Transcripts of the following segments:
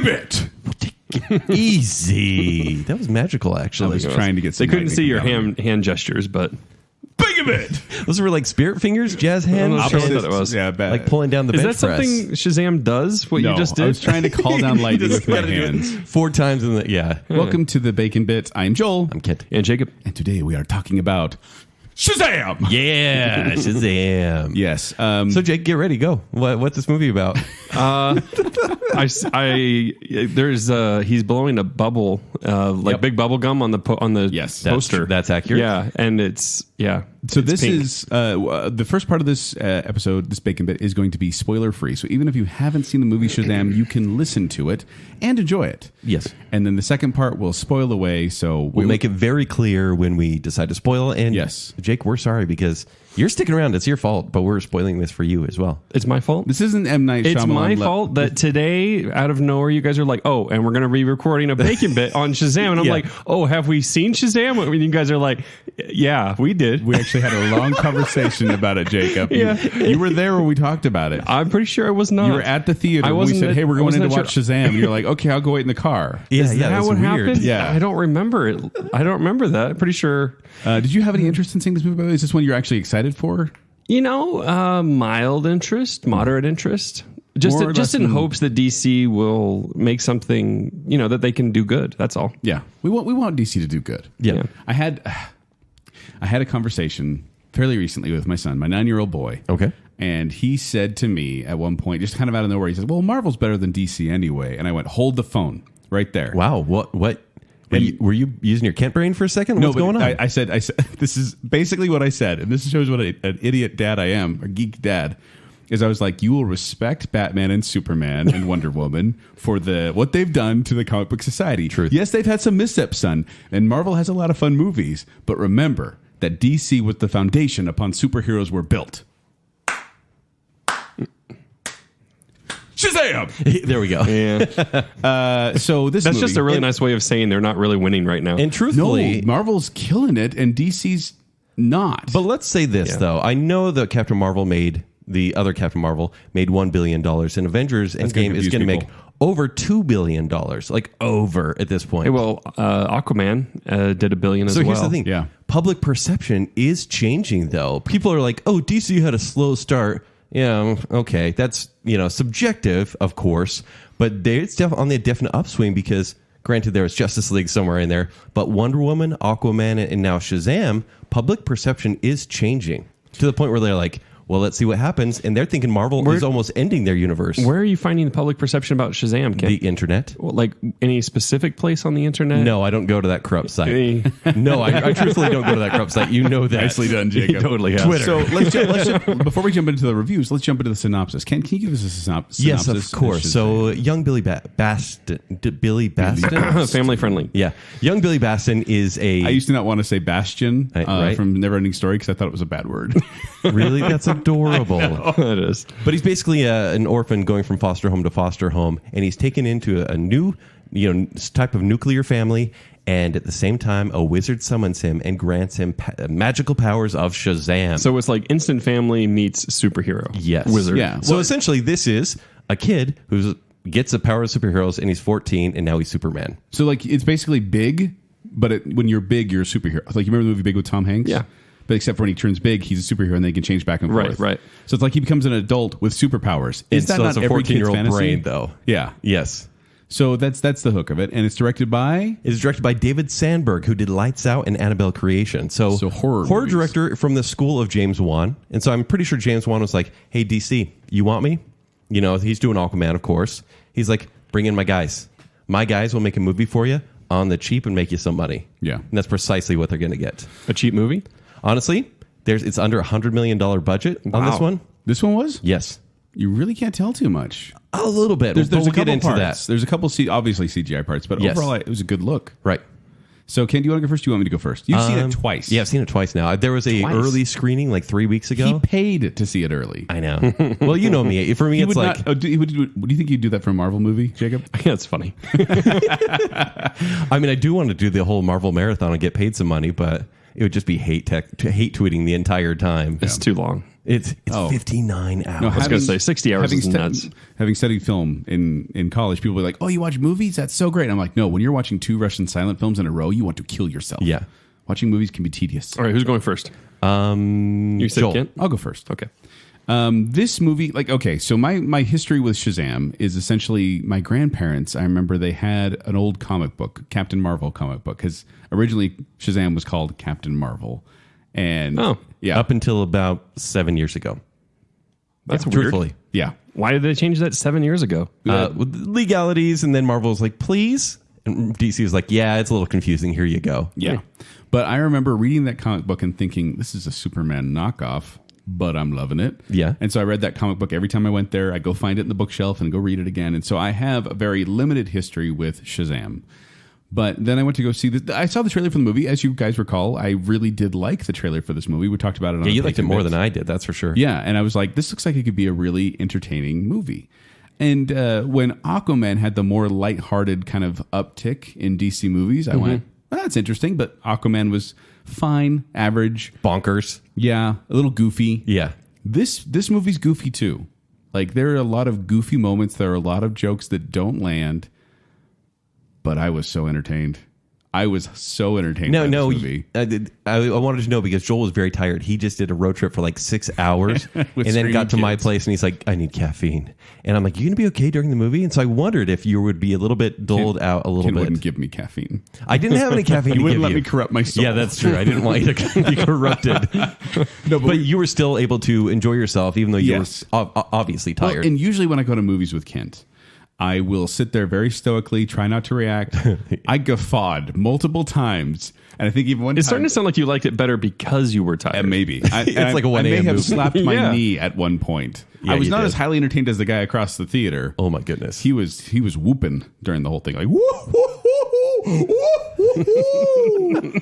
BaconBit. Easy. That was magical, actually. I was trying to get some They couldn't see your going. hand gestures, but BaconBit. Those were like spirit fingers, jazz hands. I'm not sure what that was. Yeah, bad. Like pulling down the Is bench that press. something Shazam does? What you just did? I was trying to call down lightning with my Gotta do it hands. 4 times in the Welcome to the BaconBit. I'm Joel. I'm Kent. And Jacob. And today we are talking about Shazam. Yeah, Shazam. Yes. So Jake, get ready, go. What's this movie about? He's blowing a bubble, big bubble gum on the poster. That's accurate. Yeah, and it's So it's this pink. is the first part of this episode, this BaconBit, is going to be spoiler-free. So even if you haven't seen the movie Shazam, you can listen to it and enjoy it. Yes. And then the second part will spoil away, so We'll make it very clear when we decide to spoil. And Yes. Jake, we're sorry because you're sticking around. It's your fault, but we're spoiling this for you as well. It's my fault. This isn't M. Night Shyamalan. It's my fault that today, out of nowhere, you guys are like, "Oh, and we're going to be recording a BaconBit on Shazam," and I'm like, "Oh, have we seen Shazam?" And you guys are like, "Yeah, we did." We actually had a long conversation about it, Jacob. Yeah. You were there when we talked about it. I'm pretty sure I was not. You were at the theater. I We wasn't said, at- "Hey, we're I going in wasn't to at watch Shazam." And you're like, "Okay, I'll go wait in the car." Yeah, Is that that's what weird. happened? Yeah. I don't remember it. I don't remember that. I'm pretty sure. Did you have any interest in seeing this movie? By the way? Is this one you're actually excited for? Mild interest, moderate interest. Just More or less in in- hopes that DC will make something, that they can do good. That's all. Yeah, we want DC to do good. Yeah. I had a conversation fairly recently with my son, my 9-year-old boy. Okay. And he said to me at one point, just kind of out of nowhere, he said, "Well, Marvel's better than DC anyway." And I went, "Hold the phone right there." Wow. What? Were you using your Kent brain for a second? What's going on? I said, this is basically what I said, and this shows what an idiot dad I am, a geek dad. Is I was like, you will respect Batman and Superman and Wonder Woman for what they've done to the comic book society. Truth. Yes, they've had some missteps, son, and Marvel has a lot of fun movies, but remember that DC was the foundation upon superheroes were built. Shazam! There we go. Yeah. So this That's movie, just a really nice way of saying they're not really winning right now. And truthfully, Marvel's killing it, and DC's not. but let's say this though. I know that the other Captain Marvel made $1 billion, and Avengers Endgame is going to make over $2 billion, like over at this point. Well, Aquaman did $1 billion as So well. here's the thing. Yeah. Public perception is changing, though. People are like, oh, DC had a slow start. Yeah, okay. That's, subjective, of course. But it's on the definite upswing because, granted, there was Justice League somewhere in there. But Wonder Woman, Aquaman, and now Shazam, public perception is changing to the point where they're like, well, let's see what happens. And they're thinking Marvel is almost ending their universe. Where are you finding the public perception about Shazam, Ken? The internet. Well, like any specific place on the internet? No, I don't go to that corrupt site. No, I truthfully don't go to that corrupt site. You know that. Nicely done, Jacob. You totally have. Twitter. So let's before we jump into the reviews, let's jump into the synopsis. Can you give us a synopsis? Yes, of course. So young Billy Baston. Family friendly. Yeah. Young Billy Baston is I used to not want to say Bastion Right. from Neverending Story because I thought it was a bad word. Really? That's adorable. It is. But he's basically an orphan going from foster home to foster home, and he's taken into a new, type of nuclear family. And at the same time, a wizard summons him and grants him magical powers of Shazam. So it's like Instant Family meets superhero. Yes. Wizard. Yeah. So essentially, this is a kid who gets the power of superheroes, and he's 14, and now he's Superman. So like it's basically Big, but when you're big, you're a superhero. Like you remember the movie Big with Tom Hanks? Yeah. But except for when he turns big, he's a superhero, and they can change back and forth. Right. So it's like he becomes an adult with superpowers. Is that so not it's a every kid's 14-year-old fantasy? brain, though. Yeah. Yes. So that's the hook of it, and it's directed by. It is directed by David Sandberg, who did Lights Out and Annabelle Creation. So horror movies. director from the school of James Wan. And so I'm pretty sure James Wan was like, hey, DC, you want me? He's doing Aquaman, of course. He's like, bring in my guys. My guys will make a movie for you on the cheap and make you some money. Yeah. And that's precisely what they're going to get. A cheap movie? Honestly, it's under $100 million budget on this one. This one was? Yes. You really can't tell too much. A little bit. There's we'll a couple get into parts. There's a couple obviously CGI parts, but Yes. overall it was a good look. Right. So Ken, do you want to go first? Do you want me to go first? You've seen it twice. Yeah, I've seen it twice now. There was a Twice. early screening like 3 weeks ago. He paid to see it early. I know. Well, you know me. For me, He it's would like... not, do you think you'd do that for a Marvel movie, Jacob? Yeah, it's funny. I mean, I do want to do the whole Marvel marathon and get paid some money, but it would just be hate tweeting the entire time. It's too long. It's 59 hours. No, I was going to say 60 hours is nuts. Having studied film in college, people were like, "Oh, you watch movies? That's so great." And I'm like, "No, when you're watching 2 Russian silent films in a row, you want to kill yourself." Yeah. Watching movies can be tedious. All right, who's going first? You said Joel. Kent? I'll go first. Okay. This movie, so my history with Shazam is essentially my grandparents. I remember they had an old comic book, Captain Marvel comic book, because originally Shazam was called Captain Marvel. And Up until about 7 years ago. That's weird. Truthfully. Yeah. Why did they change that 7 years ago? With legalities, and then Marvel was like, please? And DC was like, yeah, it's a little confusing. Here you go. Yeah. But I remember reading that comic book and thinking, this is a Superman knockoff, but I'm loving it. Yeah. And so I read that comic book every time I went there. I go find it in the bookshelf and go read it again. And so I have a very limited history with Shazam. But then I went to go see this. I saw the trailer for the movie. As you guys recall, I really did like the trailer for this movie. We talked about it on Yeah, you liked it more BaconBit. than I did. That's for sure. Yeah, and I was like, this looks like it could be a really entertaining movie. And when Aquaman had the more lighthearted kind of uptick in DC movies, I went, well, that's interesting. But Aquaman was fine, average. Bonkers. Yeah, a little goofy. Yeah. This movie's goofy too. Like, there are a lot of goofy moments. There are a lot of jokes that don't land. But I was so entertained. I was so entertained by this movie. I wanted to know because Joel was very tired. He just did a road trip for like 6 hours and then got to my place and he's like, I need caffeine. And I'm like, you going to be okay during the movie? And so I wondered if you would be a little bit doled out a little Ken bit. wouldn't give me caffeine. I didn't have any caffeine. You to wouldn't give let you. me corrupt my soul. Yeah, that's true. I didn't want you to be corrupted. No, but you were still able to enjoy yourself even though you were obviously tired. Well, and usually when I go to movies with Kent, I will sit there very stoically, try not to react. I guffawed multiple times. And I think even one It's time... starting to sound like you liked it better because you were tired. Maybe. It's like a 1 I may a.m. have movie. slapped my Yeah. knee at one point. Yeah, I was you not did. as highly entertained as the guy across the theater. Oh my goodness. He was whooping during the whole thing. Like, woo, woo, woo, woo, woo, woo.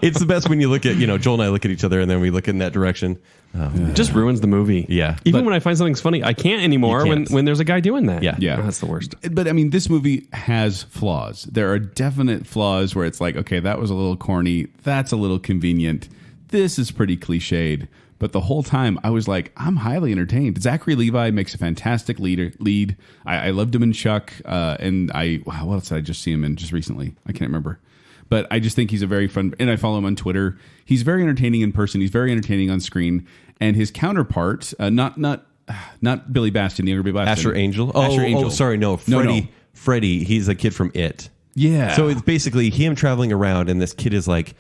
It's the best when you look at, Joel and I look at each other and then we look in that direction. It just ruins the movie. Yeah. Even when I find something's funny, I can't anymore You can't. when there's a guy doing that. Yeah. Yeah. Oh, that's the worst. But I mean, this movie has flaws. There are definite flaws where it's like, okay, that was a little corny. That's a little convenient. This is pretty cliched. But the whole time I was like, I'm highly entertained. Zachary Levi makes a fantastic lead. I loved him in Chuck. And what else did I just see him in just recently? I can't remember. But I just think he's a very fun, and I follow him on Twitter. He's very entertaining in person. He's very entertaining on screen. And his counterpart, not Billy Bastion, the younger Billy Bastion. Asher Angel. Asher Angel. Oh, sorry. No, Freddie. He's a kid from It. Yeah. So it's basically him traveling around, and this kid is like,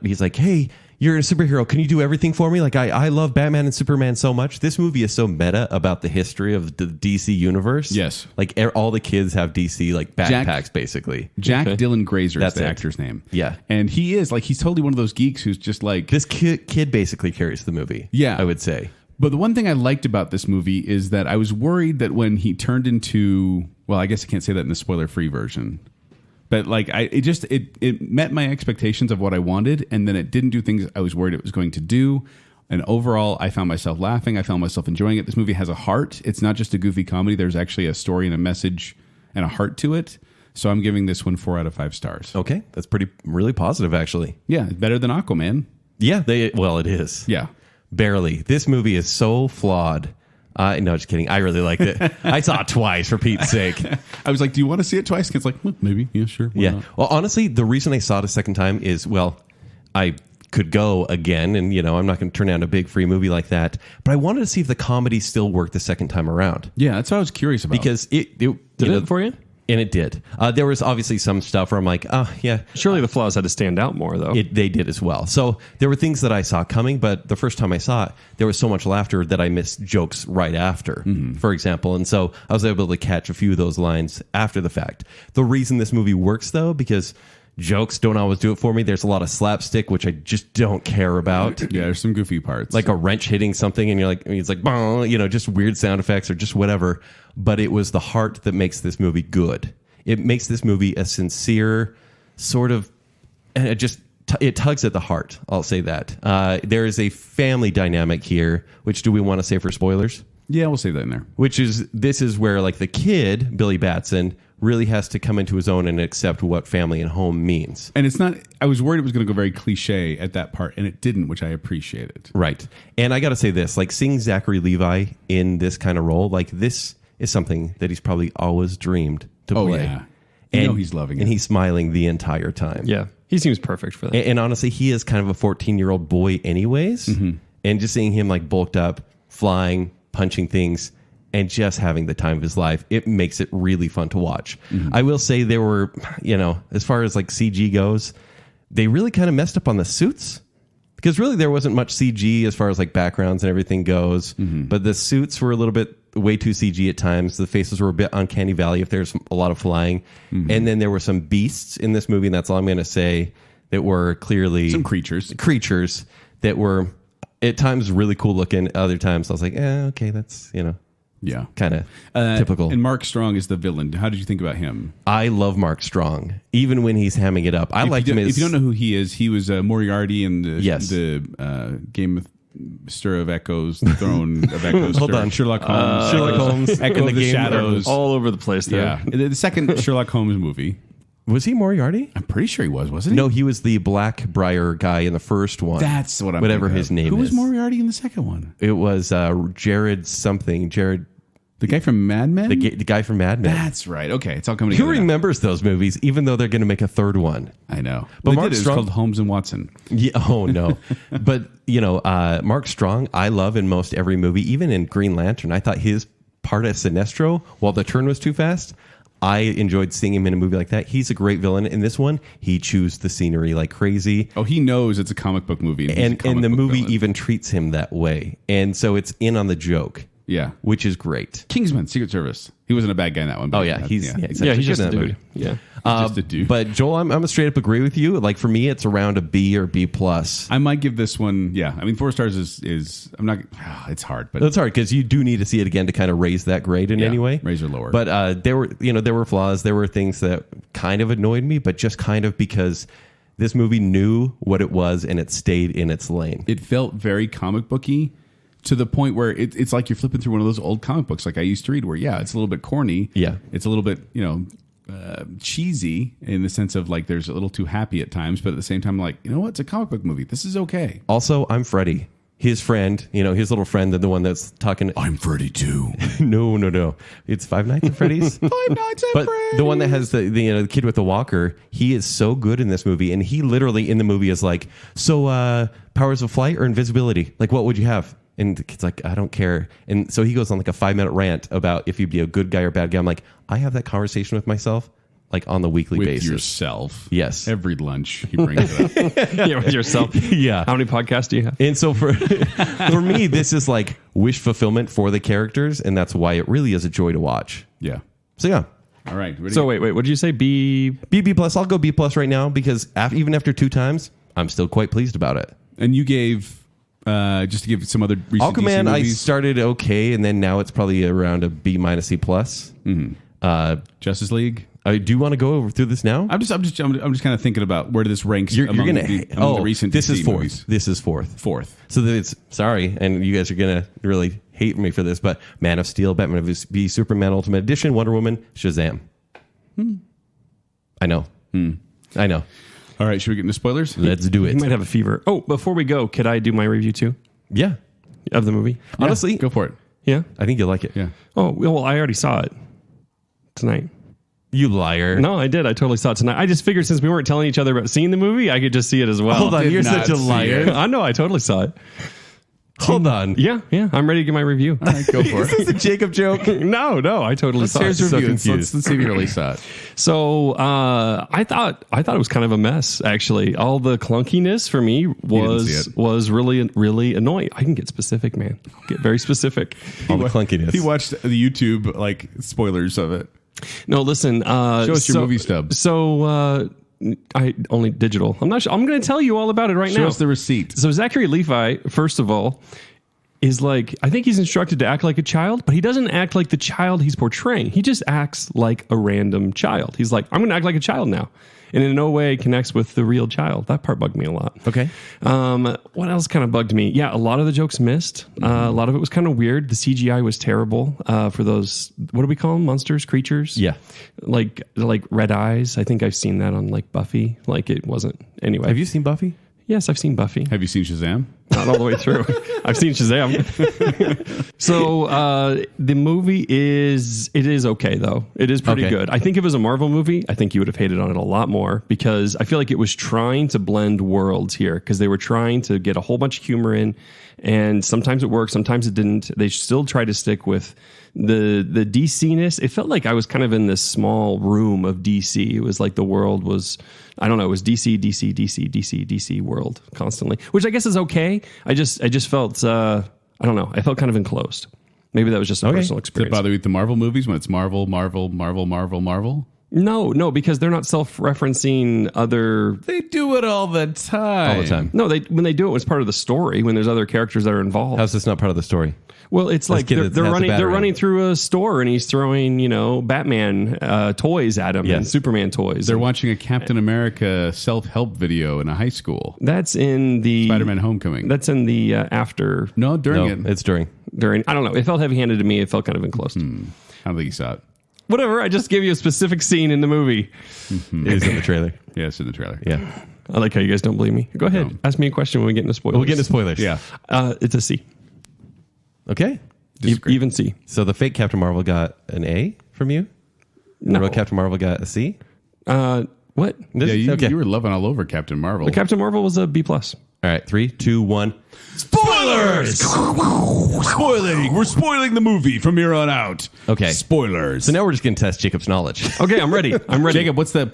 he's like, hey, you're a superhero. Can you do everything for me? Like, I love Batman and Superman so much. This movie is so meta about the history of the DC universe. Yes. Like, all the kids have DC, like, backpacks, basically. Jack Dylan Grazer That's is the it. actor's name. Yeah. And he is, like, he's totally one of those geeks who's just like... This kid basically carries the movie. Yeah. I would say. But the one thing I liked about this movie is that I was worried that when he turned into... Well, I guess I can't say that in the spoiler-free version. But like it met my expectations of what I wanted, and then it didn't do things I was worried it was going to do. And overall, I found myself laughing. I found myself enjoying it. This movie has a heart. It's not just a goofy comedy. There's actually a story and a message and a heart to it. So I'm giving this one 4 out of 5 stars. Okay. That's really positive, actually. Yeah, better than Aquaman. Yeah. It is. Yeah. Barely. This movie is so flawed. No, just kidding. I really liked it. I saw it twice, for Pete's sake. I was like, do you want to see it twice? It's like, well, maybe. Yeah, sure. Why Yeah. not? Well, honestly, the reason I saw it a second time is, well, I could go again, and, I'm not going to turn down a big free movie like that. But I wanted to see if the comedy still worked the second time around. Yeah, that's what I was curious about. Because it Did it for you? And it did. There was obviously some stuff where I'm like, oh, yeah. Surely the flaws had to stand out more, though. They did as well. So there were things that I saw coming, but the first time I saw it, there was so much laughter that I missed jokes right after, for example. And so I was able to catch a few of those lines after the fact. The reason this movie works, though, because jokes don't always do it for me. There's a lot of slapstick, which I just don't care about. Yeah, there's some goofy parts. Like a wrench hitting something, and you're like, it's like, bong, just weird sound effects or just whatever. But it was the heart that makes this movie good. It makes this movie a sincere sort of, and it tugs at the heart. I'll say that. There is a family dynamic here, which do we want to say for spoilers? Yeah, we'll save that in there. This is where like the kid, Billy Batson, really has to come into his own and accept what family and home means. And it's not, I was worried it was going to go very cliche at that part, and it didn't, which I appreciated. Right. And I got to say this, like seeing Zachary Levi in this kind of role, like this is something that he's probably always dreamed to play. Yeah. You know he's loving it. And he's smiling the entire time. Yeah. He seems perfect for that. And honestly, he is kind of a 14-year-old boy anyways. And just seeing him like bulked up, flying, punching things, and just having the time of his life, it makes it really fun to watch. I will say there were, as far as like CG goes, they really kind of messed up on the suits. Because really there wasn't much CG as far as like backgrounds and everything goes. But the suits were a little bit way too CG at times. The faces were a bit uncanny valley if there's a lot of flying. And then there were some beasts in this movie, and that's all I'm going to say, that were clearly... Some creatures that were at times really cool looking. Other times I was like, okay, that's, yeah, kind of typical. And Mark Strong is the villain. How did you think about him? I love Mark Strong, even when he's hamming it up. I liked him as... If you don't know who he is, he was Moriarty in the Game of Stir of Echoes, the Throne of Echoes. Hold on. Sherlock Holmes. in Echo the of the Game Shadows. All over the place there. Yeah. The second Sherlock Holmes movie. Was he Moriarty? I'm pretty sure he was, wasn't he? No, he was the Blackbriar guy in the first one. That's what I'm Whatever thinking his of. name Who is. was Moriarty in the second one? It was Jared something. Jared... The guy from Mad Men? The guy from Mad Men. That's right. Okay, it's all coming Who together now. remembers those movies, even though they're going to make a third one? I know. But Well, Mark it's Strong- called Holmes and Watson. Yeah, oh, no. But, Mark Strong, I love in most every movie, even in Green Lantern. I thought his part as Sinestro, while the turn was too fast, I enjoyed seeing him in a movie like that. He's a great villain. In this one, he chews the scenery like crazy. Oh, he knows it's a comic book movie. And the movie even treats him that way. And so it's in on the joke. Yeah. Which is great. Kingsman, Secret Service. He wasn't a bad guy in that one. Oh, yeah. He's Yeah, he's just a dude. Yeah. just a dude. But Joel, I'm a straight up agree with you. Like for me, it's around a B or B plus. I might give this one, 4 stars is I'm not, it's hard, but It's hard because you do need to see it again to kind of raise that grade in any way. raise or lower. But there were flaws. There were things that kind of annoyed me, but just kind of because this movie knew what it was and it stayed in its lane. it felt very comic booky to the point where it's like you're flipping through one of those old comic books like I used to read where, it's a little bit corny. Yeah. It's a little bit, cheesy in the sense of like there's a little too happy at times, but at the same time, like, you know what? It's a comic book movie. This is okay. Also, I'm Freddy. His friend, his little friend, the one that's talking. I'm Freddy too. No. It's Five Nights at Freddy's. Five Nights at But Freddy's. the one that has the kid with the walker, he is so good in this movie, and he literally in the movie is like, so powers of flight or invisibility? Like, what would you have? And the kid's like, I don't care. And so he goes on like a 5-minute rant about if you'd be a good guy or bad guy. I'm like, I have that conversation with myself like on the weekly with basis. yourself. Yes. Every lunch he brings it up. Yeah, with yourself. Yeah. How many podcasts do you have? And so for me, this is like wish fulfillment for the characters, and that's why it really is a joy to watch. Yeah. So yeah. All right. So wait, what did you say? B B plus. I'll go B plus right now because even after 2 times, I'm still quite pleased about it. And you gave just to give some other recent DC Aquaman, I movies. started okay, and then now it's probably around a B minus C plus. Justice League. I do want to go through this now. I'm just kind of thinking about where this ranks You're among, gonna among the recent this DC is fourth. movies. This is fourth. Fourth. So it's sorry, and you guys are gonna really hate me for this, but Man of Steel, Batman v Superman Ultimate Edition, Wonder Woman, Shazam. I know. I know. All right, should we get into spoilers? Let's do You it. might have a fever. Oh, before we go, could I do my review too Yeah. of the movie? Honestly, Go for it. Yeah. I think you'll like it. Yeah. Oh, well, I already saw it tonight. You liar. No, I did. I totally saw it tonight. I just figured since we weren't telling each other about seeing the movie, I could just see it as well. Hold on, did you're not such a see liar. it. I know. I totally saw it. Hold on. Yeah. I'm ready to get my review. All right, go for Is this it. a Jacob joke? No, I totally saw it. Here's your so review. confused. Let's see if you really saw it. So I thought it was kind of a mess. Actually, all the clunkiness for me didn't see it. was really annoying. I can get specific, man. Get very specific. All the clunkiness. He watched the YouTube like spoilers of it. No, listen. Show us your movie stub. So I only digital. I'm not sure. I'm going to tell you all about it right Show now. us the receipt. So Zachary Levi, first of all, is like, I think he's instructed to act like a child, but he doesn't act like the child he's portraying. He just acts like a random child. He's like, I'm going to act like a child now. And in no way connects with the real child. That part bugged me a lot. Okay. What else kind of bugged me? Yeah, a lot of the jokes missed. A lot of it was kind of weird. The CGI was terrible for those, what do we call them? Monsters, creatures? Yeah. Like red eyes. I think I've seen that on like Buffy. Like it wasn't. Anyway. Have you seen Buffy? Yes, I've seen Buffy. Have you seen Shazam? Not all the way through. I've seen Shazam. So the movie is okay though. It is pretty good. I think if it was a Marvel movie, I think you would have hated on it a lot more because I feel like it was trying to blend worlds here because they were trying to get a whole bunch of humor in, and sometimes it worked, sometimes it didn't. They still tried to stick with the DC-ness. It felt like I was kind of in this small room of DC. It was like the world was, I don't know, it was DC world constantly, which I guess is okay. I just felt, I don't know, I felt kind of enclosed. Maybe that was just a personal Does it experience. bother you with the Marvel movies when it's Marvel? No, because they're not self-referencing other. They do it all the time. All the time. No, when they do it, it's part of the story. When there's other characters that are involved. How's this not part of the story? Well, it's like kid that they're has a running. They're battery. running through a store, and he's throwing, Batman toys at him and Yes. Superman toys. They're watching a Captain America self-help video in a high school. That's in the Spider-Man Homecoming. That's in the after. No, during it. It's during. I don't know. It felt heavy-handed to me. It felt kind of enclosed. I don't think you saw it. Whatever. I just gave you a specific scene in the movie. It is in the trailer. Yeah, it's in the trailer. Yeah. I like how you guys don't believe me. Go ahead. No. Ask me a question when we get into spoilers. We'll get into spoilers. Yeah. It's a C. Okay. Even C. So the fake Captain Marvel got an A from you? No. The real Captain Marvel got a C? What? This- Yeah, you were loving all over Captain Marvel. The Captain Marvel was a B+. All right, 3, 2, 1. Spoilers! Spoiling! We're spoiling the movie from here on out. Okay. Spoilers. So now we're just going to test Jacob's knowledge. Okay, I'm ready. Jacob, what's the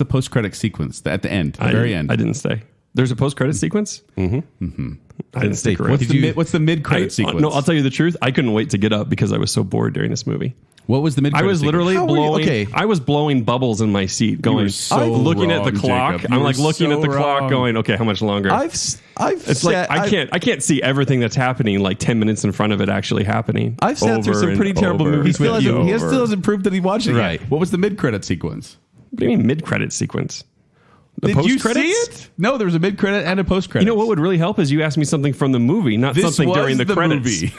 post-credit sequence at the end, the very end? I didn't stay. There's a post-credit sequence? Mm-hmm. I didn't stay. What did you- What's the mid-credit sequence? No, I'll tell you the truth. I couldn't wait to get up because I was so bored during this movie. What was the I mid-credit was sequence? literally How were you- blowing. okay. I was blowing bubbles in my seat, going, were so looking at the wrong, clock. Jacob. You I'm were like looking at the so clock, wrong. going, okay, how much longer? It's It's like I can't see everything that's happening like 10 minutes in front of it actually happening. I've sat through Over some and pretty terrible over movies and with you. He over. still hasn't proved that he watched it yet. Right. What was the mid-credit sequence? What do you mean mid-credit sequence? The Did you see post-credits? it? No, there was a mid-credit and a post-credit. You know what would really help is you ask me something from the movie, not This something was during the credits. movie.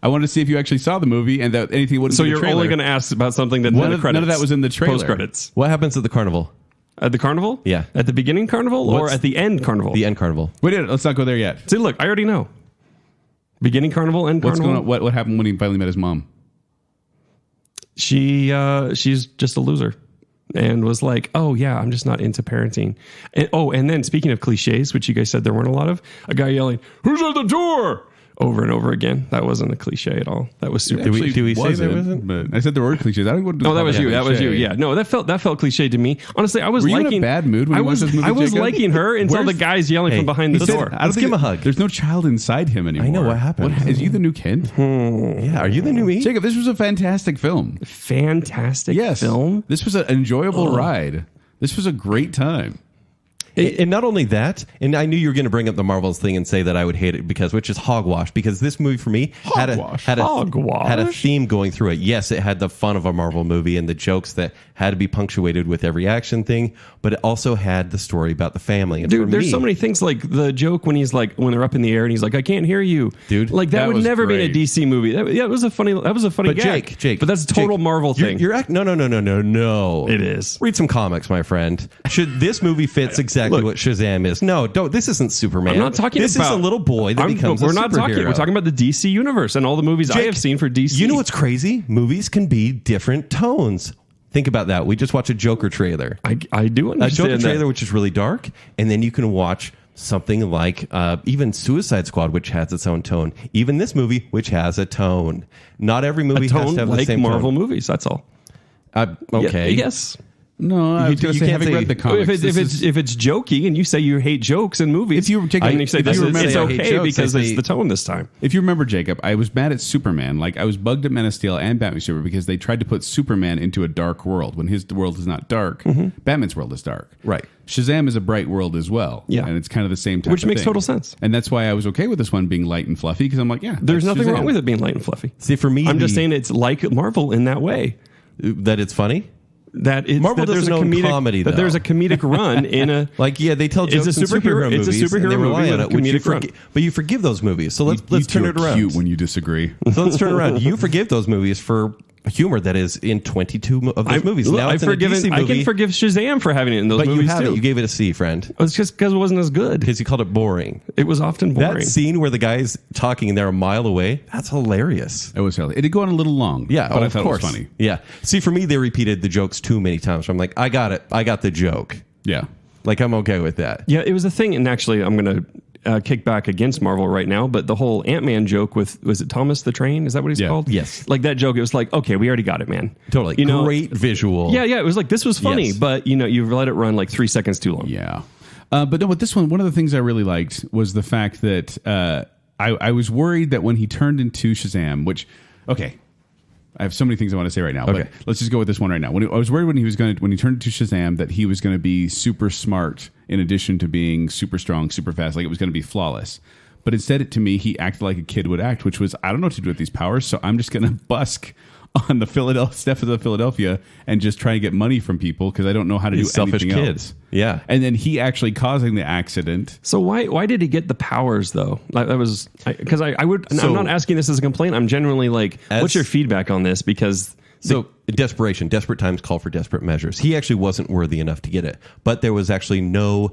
I wanted to see if you actually saw the movie and that anything would. So you're only going to ask about something that's in the credits. None of that was in the trailer. Post-credits. What happens at the carnival? At the carnival? Yeah. At the beginning carnival or What's at the end carnival? The end carnival. Wait, let's not go there yet. See, look, I already know. Beginning carnival, end What's carnival. going on? What happened when he finally met his mom? She's just a loser and was like, oh yeah, I'm just not into parenting. And then speaking of cliches, which you guys said there weren't a lot of, a guy yelling, who's at the door? Over and over again. That wasn't a cliche at all. That was super. Do we say there wasn't? But I said there were cliches. I don't want to. No, that was you. That was you. Yeah. No, that felt cliche to me. Honestly, I was Were you liking. in a bad mood when I you watched was. this movie, I was Jacob? liking her until the guy's yelling Hey, from behind the he said- door. Let's give him a hug. There's no child inside him anymore. I know what happened. Is you the new kid? Yeah, are you the new me? Jacob, this was a fantastic film. Fantastic Yes, film. This was an enjoyable ride. This was a great time. And not only that, and I knew you were going to bring up the Marvels thing and say that I would hate it which is hogwash, because this movie for me had a theme going through it. Yes, it had the fun of a Marvel movie and the jokes that had to be punctuated with every action thing, but it also had the story about the family. And Dude, for there's me, so many things like the joke when he's like, when they're up in the air and he's like, I can't hear you. Dude, like that that would was never be in a great. DC movie. That was a funny But gag. Jake, but that's a total Jake, Marvel thing. No. It is. Read some comics, my friend. This movie fits exactly what Shazam is. No, don't. This isn't Superman. I'm not talking this about. is a little boy that becomes We're a not superhero. talking. We're talking about the DC universe and all the movies I Jake, have seen for DC. You know what's crazy? Movies can be different tones. Think about that. We just watched a Joker trailer. I do A understand Joker trailer, that. which is really dark, and then you can watch something like even Suicide Squad, which has its own tone. Even this movie, which has a tone. Not every movie A has tone to have like the same Marvel tone. movies. That's all. Okay. Yes. No, I was going to say, having read the comics, if it's jokey, and you say you hate jokes in movies, if you, Jacob, and you say it's okay because it's the tone this time. If you remember, Jacob, I was mad at Superman. Like, I was bugged at Man of Steel and Batman Super because they tried to put Superman into a dark world when his world is not dark. Batman's world is dark. Right. Shazam is a bright world as well. Yeah. And it's kind of the same type Which of makes thing. total sense. And that's why I was okay with this one being light and fluffy, because I'm like, yeah, There's nothing Shazam. wrong with it being light and fluffy. See, for me, I'm just saying it's like Marvel in that way. that it's funny. Marvel doesn't own comedy, that though. there's a comedic run in a Like, yeah, they tell jokes It's a in superhero- movies. it's a superhero and they rely movie on with it, which you comedic run. but you forgive those movies. So let's You turn two it are around. cute when you disagree. So let's turn it around. You forgive those movies for humor that is in 22 of those movies. Now it's in a DC I movie, can forgive Shazam for having it in those but movies you have too. it. You gave it a C, friend, It's just because it wasn't as good. because you called it boring. It was often boring. That scene where the guy's talking and they're a mile away, that's hilarious. It was hell. It did go on a little long. Yeah, but I of thought course. it was funny. Yeah. See, for me, they repeated the jokes too many times. So I'm like, I got it. I got the joke. Yeah. Like, I'm okay with that. Yeah, it was a thing. And actually, I'm going to kick back against Marvel right now. But the whole Ant-Man joke with, was it Thomas the Train? Is that what he's called? Yes. Like that joke, it was like, okay, we already got it, man. Totally. You know, great visual. Yeah, it was like, this was funny, Yes. but you've let it run like 3 seconds too long. Yeah. But no, with this one of the things I really liked was the fact that I was worried that when he turned into Shazam, which, okay, I have so many things I want to say right now, Okay. but let's just go with this one right now. I was worried when he turned into Shazam that he was going to be super smart in addition to being super strong, super fast, like it was going to be flawless. But instead, to me, he acted like a kid would act, which was, I don't know what to do with these powers, so I'm just going to busk on the steps of Philadelphia and just try and get money from people because I don't know how to do selfish anything kids. else. Yeah. And then he actually causing the accident. So why did he get the powers though? Like, that was because I would. So- I'm not asking this as a complaint. I'm genuinely like, what's your feedback on this? Because So desperation, desperate times call for desperate measures. He actually wasn't worthy enough to get it, but there was actually no.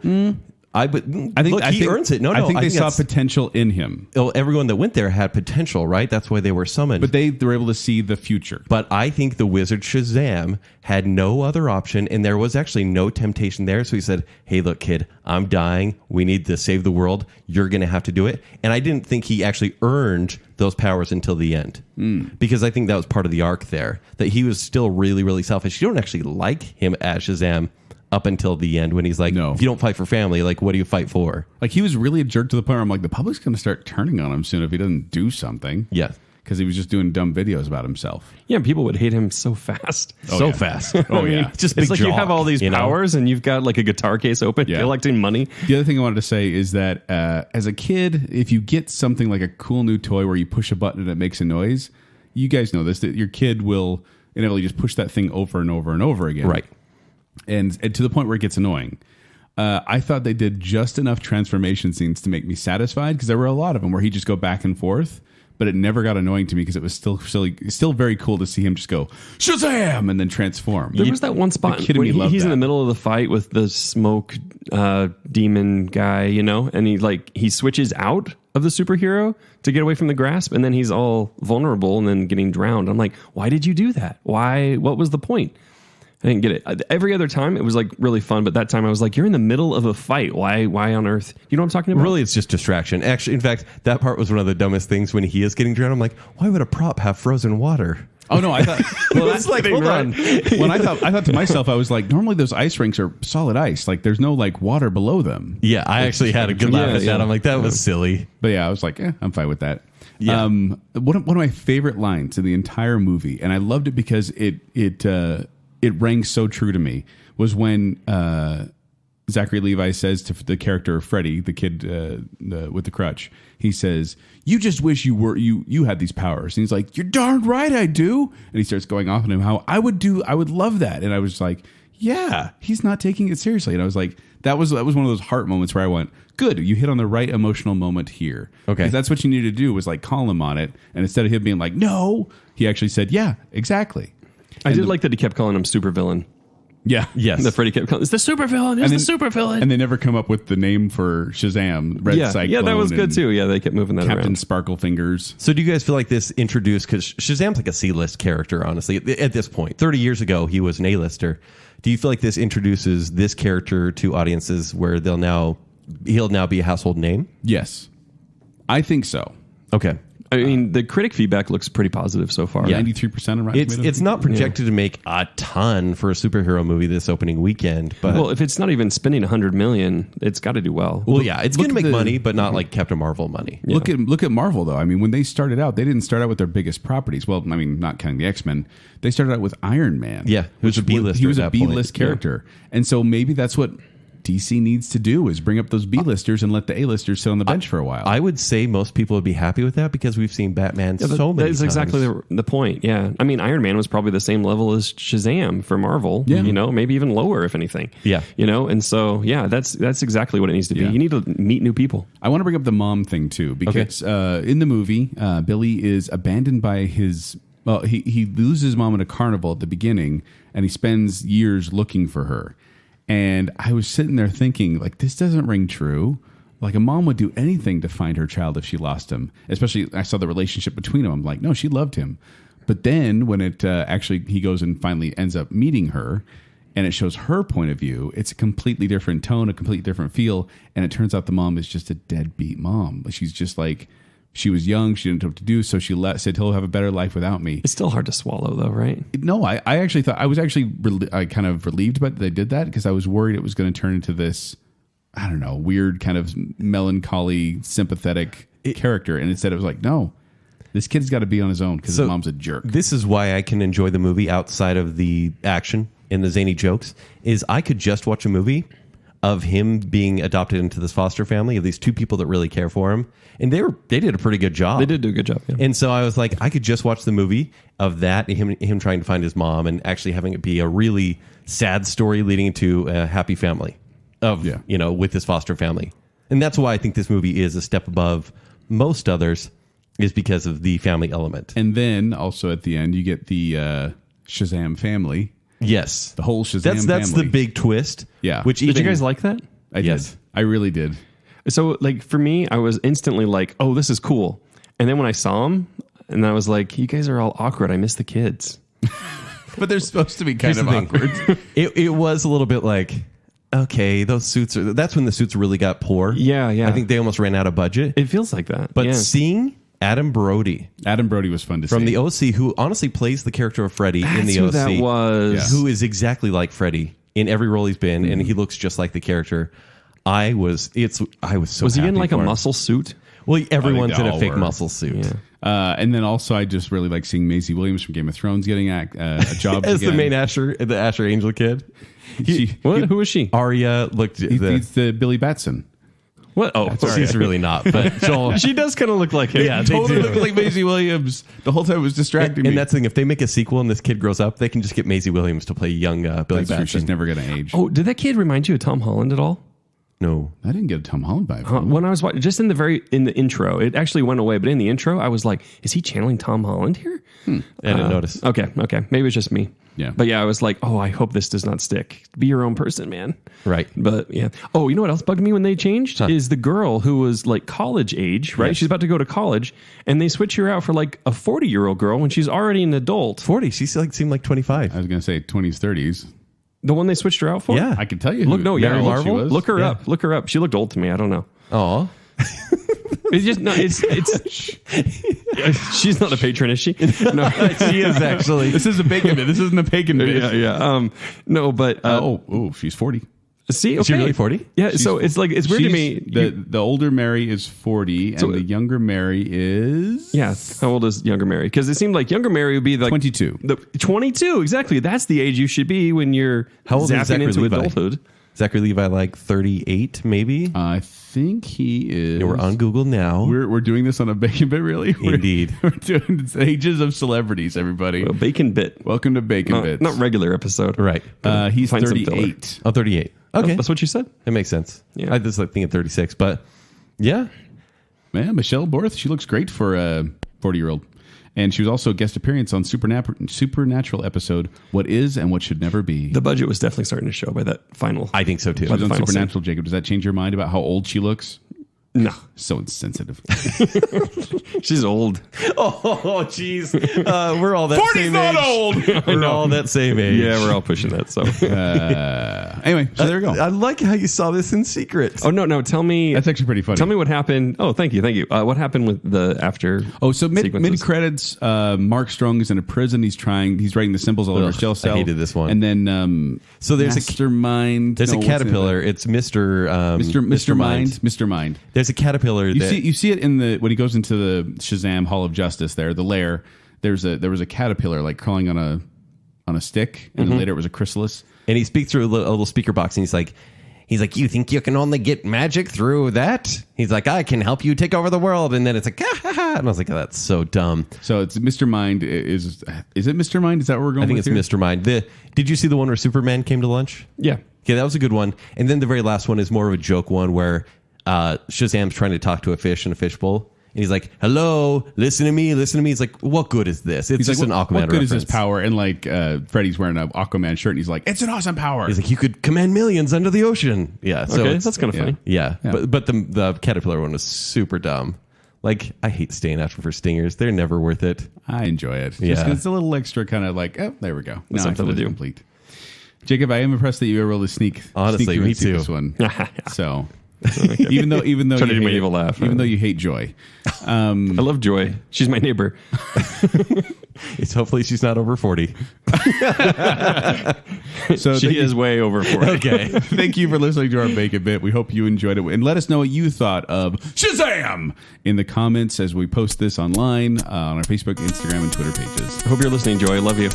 I think he earns it. I think they saw that's- potential in him, everyone that went there had potential, right? That's why they were summoned. but they were able to see the future. But I think the wizard Shazam had no other option, and there was actually no temptation there. So he said, hey, look, kid, I'm dying. We need to save the world. You're going to have to do it. And I didn't think he actually earned those powers until the end. Because I think that was part of the arc there, that he was still really, really selfish. You don't actually like him as Shazam up until the end when he's like, No. if you don't fight for family, like, what do you fight for? Like, he was really a jerk to the point where I'm like, the public's going to start turning on him soon if he doesn't do something. Yeah. Because he was just doing dumb videos about himself. yeah, people would hate him so fast. Oh, yeah. Fast. Oh, yeah. Just It's big like you jock, have all these you know? powers and you've got like a guitar case open, Yeah. collecting money. The other thing I wanted to say is that as a kid, if you get something like a cool new toy where you push a button and it makes a noise, you guys know this, that your kid will inevitably just push that thing over and over and over again. Right. And to the point where it gets annoying. I thought they did just enough transformation scenes to make me satisfied because there were a lot of them where he'd just go back and forth, but it never got annoying to me because it was still very cool to see him just go Shazam and then transform. There was that one spot The kid in when me loved he's in that. the middle of the fight with the smoke demon guy, and he switches out of the superhero to get away from the grasp, and then he's all vulnerable and then getting drowned. I'm like, why did you do that? Why? What was the point? I didn't get it. Every other time, it was like really fun, but that time I was like, you're in the middle of a fight. Why on earth? You know what I'm talking about? Really, it's just distraction. Actually, in fact, that part was one of the dumbest things when he is getting drowned. I'm like, why would a prop have frozen water? Oh no! I thought. Well, It's like, hold on. when I thought to myself, I was like, normally those ice rinks are solid ice. Like there's no like water below them. Yeah, I actually had a good laugh at that. yeah. I'm like, that was silly. But yeah, I was like, I'm fine with that. Yeah. One of my favorite lines in the entire movie, and I loved it because it rang so true to me, was when Zachary Levi says to the character Freddy, the kid with the crutch, he says, "You just wish you had these powers." And he's like, "You're darn right I do." And he starts going off on him how I would love that. And I was like, yeah, he's not taking it seriously. And I was like, that was one of those heart moments where I went, good, you hit on the right emotional moment here. Okay. 'Cause that's what you needed to do, was like call him on it. And instead of him being like, no, he actually said, yeah, exactly. I did like that he kept calling him supervillain. Yeah. Yes. The Freddy kept calling, it's the supervillain, it's the supervillain. And they never come up with the name for Shazam, Red Cyclone. Yeah, that was good and too. Yeah, they kept moving that Captain around. Sparkle Fingers. So do you guys feel like this introduced, because Shazam's like a C-list character, honestly, at this point. 30 years ago, he was an A-lister. Do you feel like this introduces this character to audiences where he'll now be a household name? Yes. I think so. Okay. I mean, the critic feedback looks pretty positive so far. 93% on Rotten Tomatoes. It's not projected to make a ton for a superhero movie this opening weekend, but Well, if it's not even spending $100 million, it's got to do well. well, yeah, it's going to look make at money, but not like Captain Marvel money. Look at Marvel though. I mean, when they started out, they didn't start out with their biggest properties. Well, I mean, not counting the X-Men, they started out with Iron Man. Yeah, who was a B-lister He was at a that point. B-list character, and so maybe that's what DC needs to do is bring up those B-listers and let the A-listers sit on the bench for a while. I would say most people would be happy with that because we've seen Batman so many times. That's exactly the point. Yeah. I mean, Iron Man was probably the same level as Shazam for Marvel. Yeah. You know, maybe even lower, if anything. Yeah. You know, and so, yeah, that's exactly what it needs to be. Yeah. You need to meet new people. I want to bring up the mom thing too because in the movie, Billy is abandoned by his. Well, he loses mom at a carnival at the beginning, and he spends years looking for her. And I was sitting there thinking, like, this doesn't ring true. Like, a mom would do anything to find her child if she lost him. Especially, I saw the relationship between them. I'm like, no, she loved him. But then when it actually he goes and finally ends up meeting her, and it shows her point of view, it's a completely different tone, a completely different feel. And it turns out the mom is just a deadbeat mom. She's just like, she was young, she didn't know what to do, so she said he'll have a better life without me. It's still hard to swallow, though, right? No, I actually thought I was actually kind of relieved by that they did that because I was worried it was going to turn into this, I don't know, weird kind of melancholy, sympathetic character, and instead it was like, no, this kid's got to be on his own because his mom's a jerk. This is why I can enjoy the movie outside of the action and the zany jokes. Is I could just watch a movie of him being adopted into this foster family of these two people that really care for him, and they did a pretty good job. They did do a good job. Yeah. And so I was like, I could just watch the movie of that, him trying to find his mom, and actually having it be a really sad story leading to a happy family with his foster family. And that's why I think this movie is a step above most others, is because of the family element. And then also at the end, you get the Shazam family. Yes, The whole Shazam family. That's the big twist. Yeah. Which Did you guys like that? I did. Yes. I really did. So, like, for me, I was instantly like, oh, this is cool. And then when I saw him, and I was like, you guys are all awkward. I miss the kids. But they're supposed to be kind Here's of the thing. awkward. It was a little bit like, okay, those suits are. That's when the suits really got poor. Yeah. I think they almost ran out of budget. It feels like that. But yeah. seeing Adam Brody Adam Brody was fun to see. from the OC, who honestly plays the character of Freddy in the who OC, that was. Yeah. who is exactly like Freddy in every role he's been, and he looks just like the character. I was so. Was he in happy like a for him. muscle suit? Well, everyone's they in a all fake were. muscle suit. Yeah. And then also, I just really like seeing Maisie Williams from Game of Thrones getting a job As again. the main the Asher Angel kid. Who is she? Arya looked. He's the Billy Batson. What? Oh, She's really not, but Joel. she does kind of look like him. Yeah, they Totally do. looked like Maisie Williams. The whole time it was distracting me. And that's the thing. If they make a sequel and this kid grows up, they can just get Maisie Williams to play young Billy That's true. Batson. She's never going to age. Oh, did that kid remind you of Tom Holland at all? No. I didn't get a Tom Holland vibe from him. When I was watching, just in the intro, it actually went away. But in the intro, I was like, "Is he channeling Tom Holland here?" I didn't notice. Okay, maybe it's just me. Yeah. But yeah, I was like, "Oh, I hope this does not stick. Be your own person, man." Right. But yeah. Oh, you know what else bugged me when they changed is the girl who was like college age, right? Yes. She's about to go to college, and they switch her out for like a 40-year-old girl when she's already an adult. 40. She seemed like 25. I was going to say 20s, 30s. The one they switched her out for? Yeah. I can tell you. Look, no, yeah, how old Marvel. she was. Look her Yeah. up. Look her up. She looked old to me. I don't know. Aw. It's just no. It's. She's not a patron, is she? No, She is actually. This is a bacon bit. This isn't a bacon bit. yeah. No, but She's 40. see, Is she okay. really 40? Yeah. So it's like it's weird to me. The older Mary is 40, and the younger Mary is Yeah. How old is younger Mary? Because it seemed like younger Mary would be like 22. 22, exactly. That's the age you should be when you're How old is zapping Zachary into Levi? adulthood. Zachary Levi, like 38, maybe? I think he is. We're on Google now. We're doing this on a bacon bit, really? Indeed. We're doing it's ages of celebrities, everybody. Well, BaconBit. Welcome to Bacon Bits. Not regular episode. Right. He's Find some 38. Oh, 38. Okay. That's what you said? That makes sense. Yeah. I just like thinking 36, but yeah. Man, Michelle Borth, she looks great for a 40-year-old. And she was also a guest appearance on Supernatural episode, What Is and What Should Never Be. The budget was definitely starting to show by that final. I think so too. She was on final Supernatural, Jacob. Does that change your mind about how old she looks? No. So insensitive. She's old. Oh, jeez. We're all that 40's same not age. old. We're all that same age. Yeah, we're all pushing that. So Anyway, so there we go. I like how you saw this in secret. Oh no! Tell me. That's actually pretty funny. Tell me what happened. Oh, thank you. What happened with the after? Oh, so mid sequences? credits, Mark Strong is in a prison. He's writing the symbols all over his jail cell. I hated this one. And then So there's Mastermind. There's a caterpillar. It's Mr. Mr. Mind. Mr. Mind. There's a caterpillar. You see it in when he goes into the Shazam Hall of Justice. There, the lair. There was a caterpillar like crawling on a stick, and then later it was a chrysalis. And he speaks through a little speaker box, and he's like, you think you can only get magic through that? He's like, I can help you take over the world. And then it's like, ha, ha, ha. And I was like, oh, that's so dumb. So it's Mr. Mind. Is it Mr. Mind? Is that what we're going I think with it's here? Mr. Mind. Did you see the one where Superman came to lunch? Yeah. Okay, that was a good one. And then the very last one is more of a joke one where Shazam's trying to talk to a fish in a fishbowl. And he's like, hello, listen to me. He's like, what good is this? It's just like, an Aquaman What good reference. is this power? And like Freddy's wearing an Aquaman shirt, and he's like, it's an awesome power. He's like, you could command millions under the ocean. Yeah, so Okay, that's kind of funny. Yeah. But the caterpillar one was super dumb. Like, I hate staying after for stingers. They're never worth it. I enjoy it. Just Yeah. 'cause it's a little extra kind of like, oh, there we go. Now something to do. Complete. Jacob, I am impressed that you were able to sneak Honestly, through me and see too. this one. So Okay. even though Trying to you do my hate evil laugh. even though you hate Joy, I love Joy. She's my neighbor. Hopefully she's not over 40. so She is way over 40. Okay. thank you for listening to our Bacon Bit. We hope you enjoyed it, and let us know what you thought of Shazam in the comments as we post this online on our Facebook, Instagram, and Twitter pages. Hope you're listening, Joy. Love you.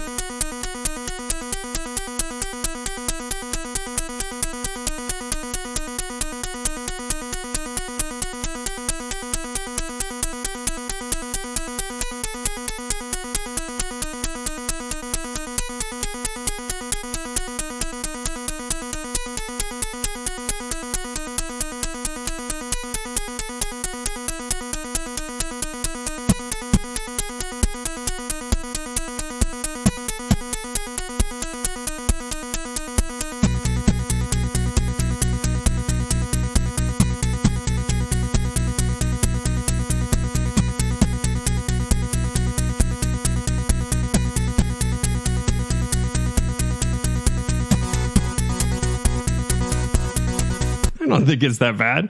I don't think it's that bad.